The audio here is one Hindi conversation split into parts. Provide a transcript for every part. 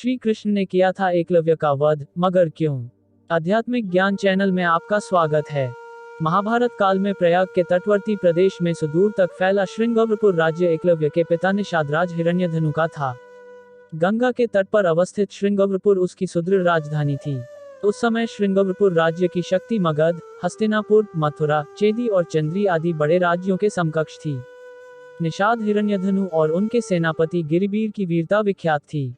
श्री कृष्ण ने किया था एकलव्य का वध, मगर क्यों? आध्यात्मिक ज्ञान चैनल में आपका स्वागत है। महाभारत काल में प्रयाग के तटवर्ती प्रदेश में सुदूर तक फैला श्रृंगवरपुर राज्य एकलव्य के पिता निषादराज हिरण्यधनु का था। गंगा के तट पर अवस्थित श्रृंगवरपुर उसकी सुदृढ़ राजधानी थी। उस समय श्रृंगवरपुर राज्य की शक्ति मगध, हस्तिनापुर, मथुरा, चेदी और चंद्री आदि बड़े राज्यों के समकक्ष थी। निषाद हिरण्यधनु और उनके सेनापति गिरिबीर की वीरता विख्यात थी।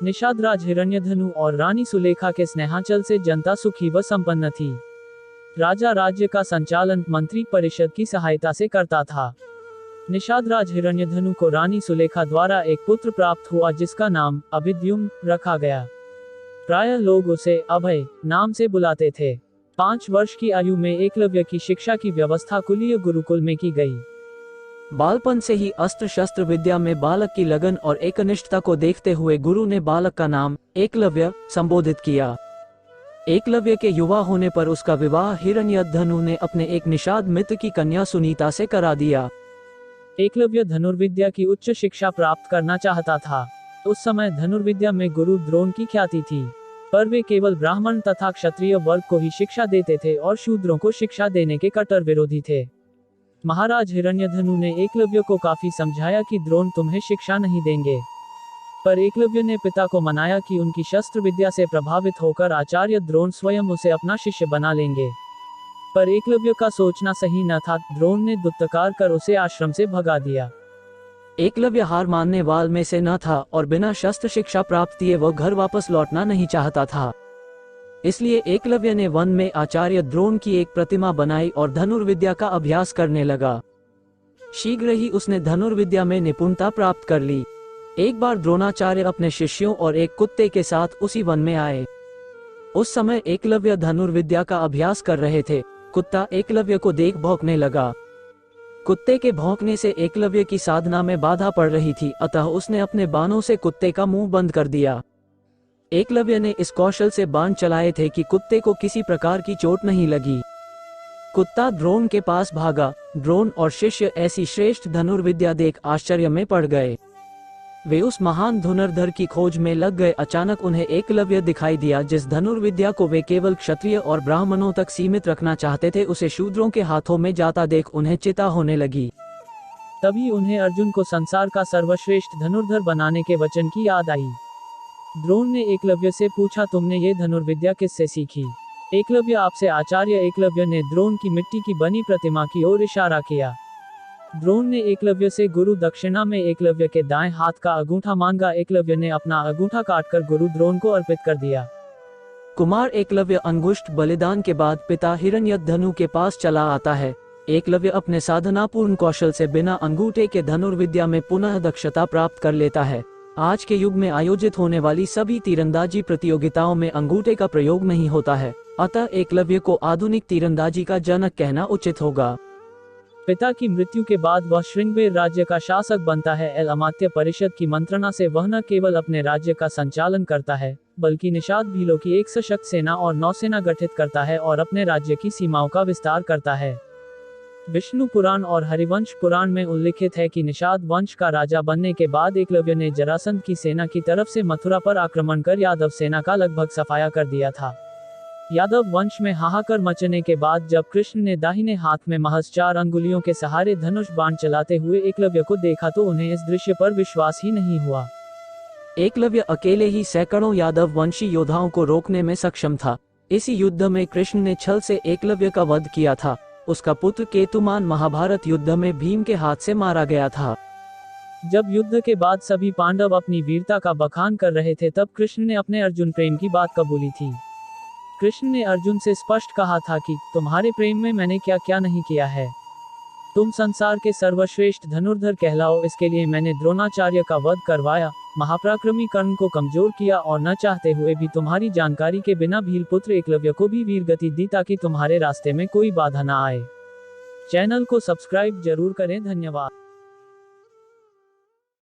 निषादराज हिरण्यधनु और रानी सुलेखा के स्नेहांचल से जनता सुखी व संपन्न थी। राजा राज्य का संचालन मंत्री परिषद की सहायता से करता था। निषादराज हिरण्यधनु को रानी सुलेखा द्वारा एक पुत्र प्राप्त हुआ जिसका नाम अभिद्युम्न रखा गया। प्रायः लोग उसे अभय नाम से बुलाते थे। 5 वर्ष की आयु में एकलव्य की शिक्षा की व्यवस्था कुलीय गुरुकुल में की गई। बालपन से ही अस्त्र शस्त्र विद्या में बालक की लगन और एकनिष्ठता को देखते हुए गुरु ने बालक का नाम एकलव्य संबोधित किया। एकलव्य के युवा होने पर उसका विवाह हिरण्यधनु ने अपने एक निषाद मित्र की कन्या सुनीता से करा दिया। एकलव्य धनुर्विद्या की उच्च शिक्षा प्राप्त करना चाहता था। उस समय धनुर्विद्या में गुरु द्रोण की ख्याति थी, पर वे केवल ब्राह्मण तथा क्षत्रिय वर्ग को ही शिक्षा देते थे और शूद्रों को शिक्षा देने के कट्टर विरोधी थे। महाराज हिरण्यधनु ने एकलव्य को काफी समझाया कि द्रोण तुम्हें शिक्षा नहीं देंगे, पर एकलव्य ने पिता को मनाया कि उनकी शस्त्र विद्या से प्रभावित होकर आचार्य द्रोण स्वयं उसे अपना शिष्य बना लेंगे। पर एकलव्य का सोचना सही न था। द्रोण ने दुत्तकार कर उसे आश्रम से भगा दिया। एकलव्य हार मानने वाल में से न था और बिना शस्त्र शिक्षा प्राप्त किए वह घर वापस लौटना नहीं चाहता था। इसलिए एकलव्य ने वन में आचार्य द्रोण की एक प्रतिमा बनाई और धनुर्विद्या का अभ्यास करने लगा। शीघ्र ही उसने धनुर्विद्या में निपुणता प्राप्त कर ली। एक बार द्रोणाचार्य अपने शिष्यों और एक कुत्ते के साथ उसी वन में आए। उस समय एकलव्य धनुर्विद्या का अभ्यास कर रहे थे। कुत्ता एकलव्य को देख भौंकने लगा। कुत्ते के भौंकने से एकलव्य की साधना में बाधा पड़ रही थी, अतः उसने अपने बाणों से कुत्ते का मुंह बंद कर दिया। एकलव्य ने इस कौशल से बाण चलाए थे कि कुत्ते को किसी प्रकार की चोट नहीं लगी। कुत्ता द्रोण के पास भागा। द्रोण और शिष्य ऐसी श्रेष्ठ धनुर्विद्या देख आश्चर्य में पड़ गए। वे उस महान धनुर्धर की खोज में लग गए। अचानक उन्हें एकलव्य दिखाई दिया। जिस धनुर्विद्या को वे केवल क्षत्रिय और ब्राह्मणों तक सीमित रखना चाहते थे, उसे शूद्रों के हाथों में जाता देख उन्हें चिंता होने लगी। तभी उन्हें अर्जुन को संसार का सर्वश्रेष्ठ धनुर्धर बनाने के वचन की याद आई। द्रोण ने एकलव्य से पूछा, तुमने ये धनुर्विद्या किससे सीखी? एकलव्य आपसे आचार्य। एकलव्य ने द्रोण की मिट्टी की बनी प्रतिमा की ओर इशारा किया। द्रोण ने एकलव्य से गुरु दक्षिणा में एकलव्य के दाएं हाथ का अंगूठा मांगा। एकलव्य ने अपना अंगूठा काटकर गुरु द्रोण को अर्पित कर दिया। कुमार एकलव्य अंगुष्ठ बलिदान के बाद पिता हिरण्यधनु के पास चला आता है। एकलव्य अपने साधनापूर्ण कौशल से बिना अंगूठे के धनुर्विद्या में पुनः दक्षता प्राप्त कर लेता है। आज के युग में आयोजित होने वाली सभी तीरंदाजी प्रतियोगिताओं में अंगूठे का प्रयोग नहीं होता है, अतः एकलव्य को आधुनिक तीरंदाजी का जनक कहना उचित होगा। पिता की मृत्यु के बाद वह श्रृंगवेर राज्य का शासक बनता है। अमात्य परिषद की मंत्रणा से वह न केवल अपने राज्य का संचालन करता है, बल्कि निषाद भीलों की एक सशक्त सेना और नौसेना गठित करता है और अपने राज्य की सीमाओं का विस्तार करता है। विष्णु पुराण और हरिवंश पुराण में उल्लिखित है कि निषाद वंश का राजा बनने के बाद एकलव्य ने जरासंध की सेना की तरफ से मथुरा पर आक्रमण कर यादव सेना का लगभग सफाया कर दिया था। यादव वंश में हाहाकार मचने के बाद जब कृष्ण ने दाहिने हाथ में महज 4 अंगुलियों के सहारे धनुष बाण चलाते हुए एकलव्य को देखा तो उन्हें इस दृश्य पर विश्वास ही नहीं हुआ। एकलव्य अकेले ही सैकड़ों यादव वंशी योद्धाओं को रोकने में सक्षम था। इसी युद्ध में कृष्ण ने छल से एकलव्य का वध किया था। उसका पुत्र केतुमान महाभारत युद्ध में भीम के हाथ से मारा गया था। जब युद्ध के बाद सभी पांडव अपनी वीरता का बखान कर रहे थे, तब कृष्ण ने अपने अर्जुन प्रेम की बात कबूली थी। कृष्ण ने अर्जुन से स्पष्ट कहा था कि तुम्हारे प्रेम में मैंने क्या क्या नहीं किया है। तुम संसार के सर्वश्रेष्ठ धनुर्धर कहलाओ, इसके लिए मैंने द्रोणाचार्य का वध करवाया, महापराक्रमी कर्ण को कमजोर किया और न चाहते हुए भी तुम्हारी जानकारी के बिना भील पुत्र एकलव्य को भी वीरगति दी ताकि तुम्हारे रास्ते में कोई बाधा न आए। चैनल को सब्सक्राइब जरूर करें। धन्यवाद।